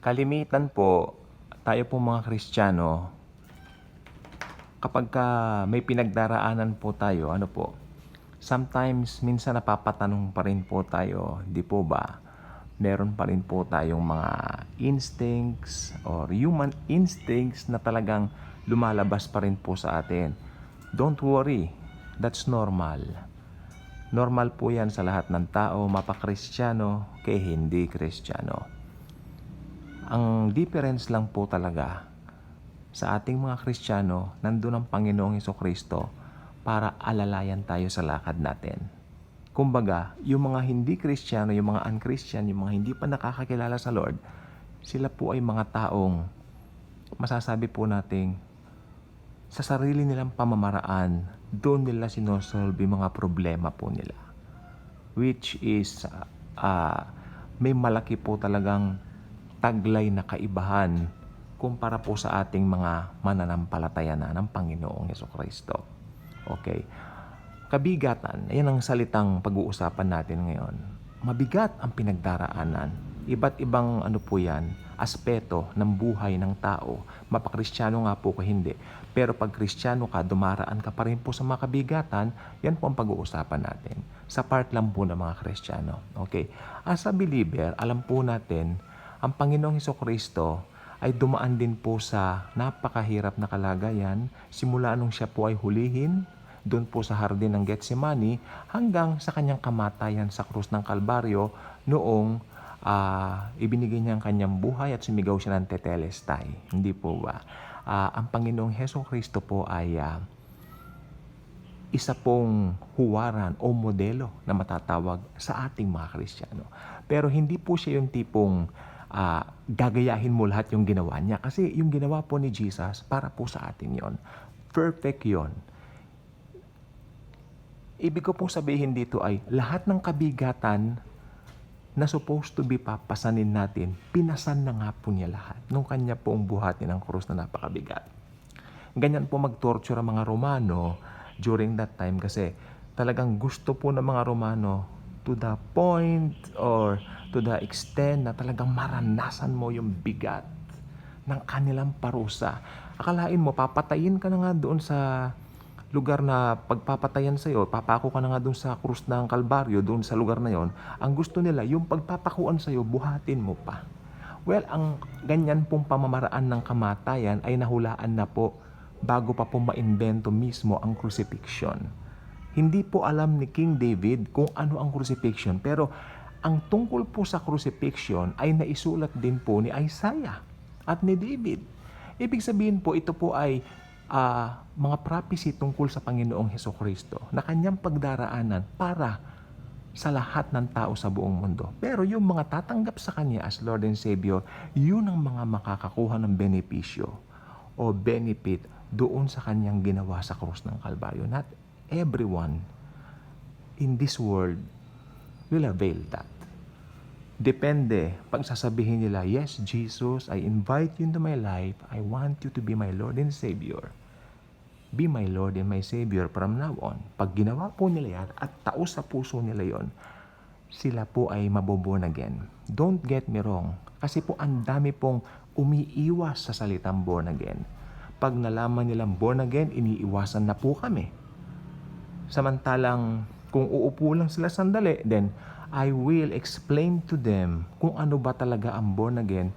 Kalimitan po, tayo po mga Kristiyano, kapag may pinagdaraanan po tayo, sometimes, minsan napapatanong pa rin po tayo, di po ba? Meron pa rin po tayong mga instincts or human instincts na talagang lumalabas pa rin po sa atin. Don't worry, that's normal. Normal po yan sa lahat ng tao, mapa-Kristiyano kay hindi Kristiyano. Ang difference lang po talaga sa ating mga Kristiyano, nandun ang Panginoong Hesukristo para alalayan tayo sa lakad natin. Kumbaga, yung mga hindi Kristiyano, yung mga un-Christian, yung mga hindi pa nakakakilala sa Lord, sila po ay mga taong masasabi po nating sa sarili nilang pamamaraan, doon nila sinosolve yung mga problema po nila. Which is, may malaki po talagang taglay na kaibahan kumpara po sa ating mga mananampalataya na ng Panginoong Hesukristo. Okay. Kabigatan, ayan ang salitang pag-uusapan natin ngayon. Mabigat ang pinagdaraanan. Iba't ibang po yan, aspeto ng buhay ng tao. Mapakristyano nga po o hindi. Pero pag Kristiyano ka, dumaraan ka pa rin po sa mga kabigatan, yan po ang pag-uusapan natin. Sa part lang po ng mga Kristiyano. Okay. As a believer, alam po natin, ang Panginoong Hesukristo ay dumaan din po sa napakahirap na kalagayan simula nung siya po ay hulihin doon po sa hardin ng Getsemani hanggang sa kanyang kamatayan sa krus ng Kalbaryo noong ibinigay niya ang kanyang buhay at sumigaw siya ng tetelestai. Hindi po ba? Ang Panginoong Hesukristo po ay isa pong huwaran o modelo na matatawag sa ating mga Kristiyano. Pero hindi po siya yung tipong gagayahin mo lahat yung ginawa niya. Kasi yung ginawa po ni Jesus, para po sa atin yon. Perfect yon. Ibig ko pong sabihin dito ay lahat ng kabigatan na supposed to be papasanin natin, pinasan na nga po niya lahat nung kanya pong buhatin ang krus na napakabigat. Ganyan po mag-torture ang mga Romano during that time kasi talagang gusto po ng mga Romano to the point or to the extent na talagang maranasan mo yung bigat ng kanilang parusa. Akalain mo, papatayin ka na nga doon sa lugar na pagpapatayan sa'yo, papako ka na nga doon sa krus ng Kalbaryo, doon sa lugar na yon. Ang gusto nila, yung pagpapakuan sa'yo, buhatin mo pa. Well, ang ganyan pong pamamaraan ng kamatayan ay nahulaan na po bago pa po maimbento mismo ang crucifixion. Hindi po alam ni King David kung ano ang crucifixion, pero ang tungkol po sa crucifixion ay naisulat din po ni Isaiah at ni David. Ibig sabihin po, ito po ay mga prophecy tungkol sa Panginoong Hesukristo na kanyang pagdaraanan para sa lahat ng tao sa buong mundo. Pero yung mga tatanggap sa Kanya as Lord and Savior, yun ang mga makakakuha ng benepisyo o benefit doon sa Kanyang ginawa sa krus ng Kalbaryo. Not everyone in this world will avail that. Depende, pag sasabihin nila, yes, Jesus, I invite you into my life. I want you to be my Lord and Savior. Be my Lord and my Savior from now on. Pag ginawa po nila yan at taos sa puso nila yon, sila po ay maboborn again. Don't get me wrong. Kasi po ang dami pong umiiwas sa salitang born again. Pag nalaman nilang born again, iniiwasan na po kami. Samantalang kung uupo lang sila sandali, then I will explain to them kung ano ba talaga ang born again,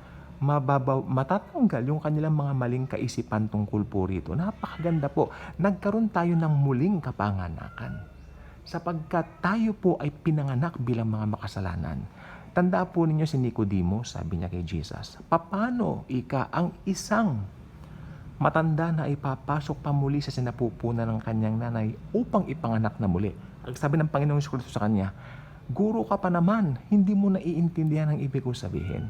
matatanggal yung kanilang mga maling kaisipan tungkol po rito. Napakaganda po. Nagkaroon tayo ng muling kapanganakan. Sapagkat tayo po ay pinanganak bilang mga makasalanan. Tanda po ninyo si Nicodemus, sabi niya kay Jesus, paano ang isang matanda na ipapasok pa muli sa sinapupunan ng kanyang nanay upang ipanganak na muli? Ang sabi ng Panginoong Jesucristo sa kanya, guro ka pa naman, hindi mo naiintindihan ang ibig ko sabihin.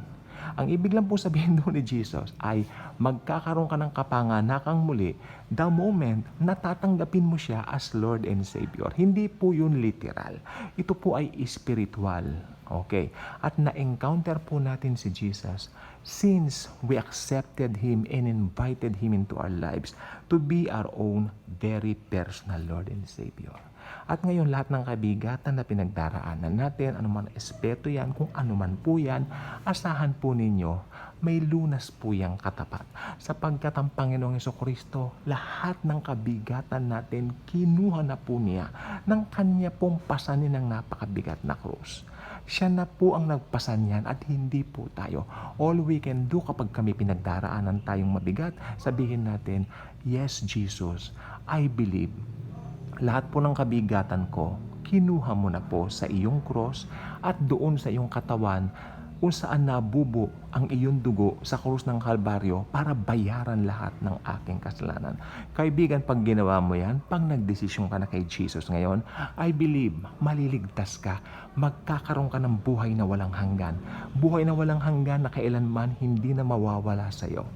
Ang ibig lang po sabihin doon ni Jesus ay magkakaroon ka ng kapanganakang muli the moment na tatanggapin mo siya as Lord and Savior. Hindi po yun literal. Ito po ay spiritual. Okay. At na-encounter po natin si Jesus since we accepted Him and invited Him into our lives to be our own very personal Lord and Savior. At ngayon lahat ng kabigatan na pinagdaraanan natin, anuman espeto yan, kung anuman po yan, asahan po ninyo, may lunas po yang katapat. Sapagkat ang Panginoong Jesucristo, lahat ng kabigatan natin, kinuha na po niya ng kanya pong pasanin ng napakabigat na krus. Siya na po ang nagpasan yan at hindi po tayo. All we can do kapag kami pinagdaraanan tayong mabigat, sabihin natin, yes Jesus, I believe. Lahat po ng kabigatan ko, kinuha mo na po sa iyong cross at doon sa iyong katawan kung saan nabubo ang iyong dugo sa krus ng Kalbaryo para bayaran lahat ng aking kasalanan. Kaibigan, pag ginawa mo yan, pag nagdesisyon ka na kay Jesus ngayon, I believe, maliligtas ka, magkakaroon ka ng buhay na walang hanggan. Buhay na walang hanggan na kailanman hindi na mawawala sa iyo.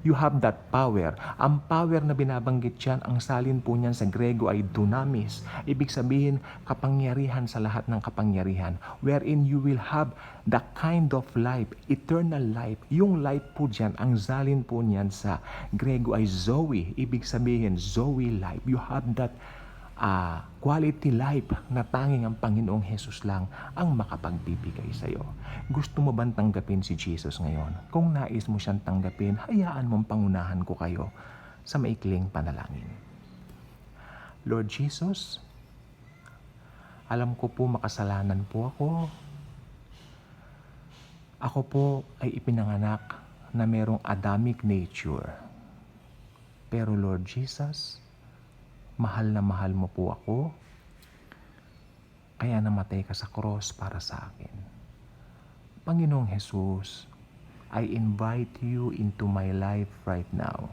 You have that power. Ang power na binabanggit yan, ang salin po niyan sa Grego ay dunamis. Ibig sabihin, kapangyarihan sa lahat ng kapangyarihan. Wherein you will have the kind of life, eternal life. Yung life po dyan, ang salin po niyan sa Grego ay Zoe. Ibig sabihin, Zoe life. You have that quality life na tanging ang Panginoong Hesus lang ang makapagbibigay sa iyo. Gusto mo bang tanggapin si Jesus ngayon? Kung nais mo siyang tanggapin, hayaan mong pangunahan ko kayo sa maikling panalangin. Lord Jesus, alam ko po makasalanan po ako. Ako po ay ipinanganak na merong Adamic nature. Pero Lord Jesus, mahal na mahal mo po ako, kaya namatay ka sa cross para sa akin. Panginoong Jesus, I invite you into my life right now.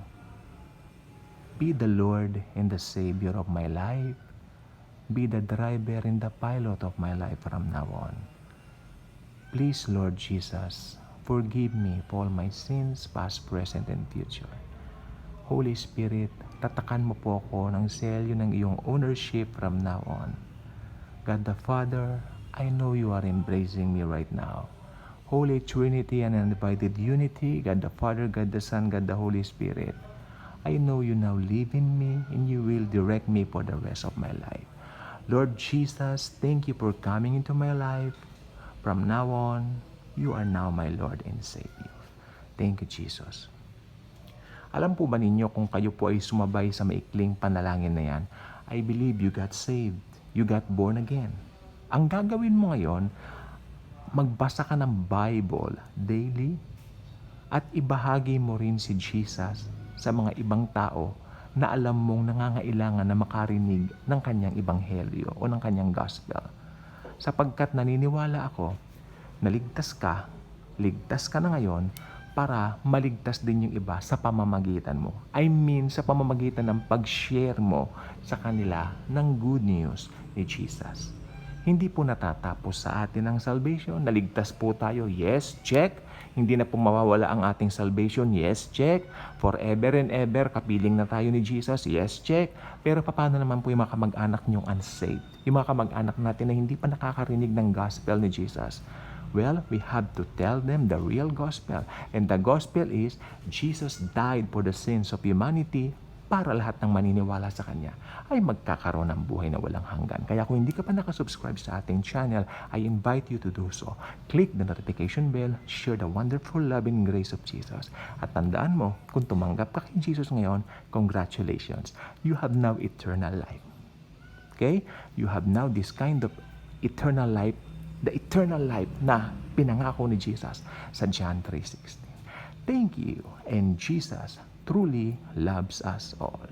Be the Lord and the Savior of my life. Be the driver and the pilot of my life from now on. Please, Lord Jesus, forgive me for all my sins, past, present, and future. Holy Spirit, tatakan mo po ako ng selyo ng iyong ownership from now on. God the Father, I know you are embracing me right now. Holy Trinity and undivided unity, God the Father, God the Son, God the Holy Spirit, I know you now live in me and you will direct me for the rest of my life. Lord Jesus, thank you for coming into my life. From now on, you are now my Lord and Savior. Thank you, Jesus. Alam po ba ninyo kung kayo po ay sumabay sa maikling panalangin na yan, I believe you got saved. You got born again. Ang gagawin mo ngayon, magbasa ka ng Bible daily at ibahagi mo rin si Jesus sa mga ibang tao na alam mong nangangailangan na makarinig ng kanyang ebanghelyo o ng kanyang gospel. Sapagkat naniniwala ako, ligtas ka na ngayon para maligtas din yung iba sa pamamagitan mo. I mean, sa pamamagitan ng pag-share mo sa kanila ng good news ni Jesus. Hindi po natatapos sa atin ang salvation. Naligtas po tayo. Yes, check. Hindi na po mawawala ang ating salvation. Yes, check. Forever and ever, kapiling na tayo ni Jesus. Yes, check. Pero paano naman po yung mga kamag-anak niyong unsaved? Yung mga kamag-anak natin na hindi pa nakakarinig ng gospel ni Jesus. Well, we have to tell them the real gospel. And the gospel is, Jesus died for the sins of humanity para lahat ng maniniwala sa Kanya ay magkakaroon ng buhay na walang hanggan. Kaya kung hindi ka pa nakasubscribe sa ating channel, I invite you to do so. Click the notification bell, share the wonderful love and grace of Jesus. At tandaan mo, kung tumanggap ka kay Jesus ngayon, congratulations. You have now eternal life. Okay? You have now this kind of eternal life, the eternal life na pinangako ni Jesus sa John 3:16. Thank you, and Jesus truly loves us all.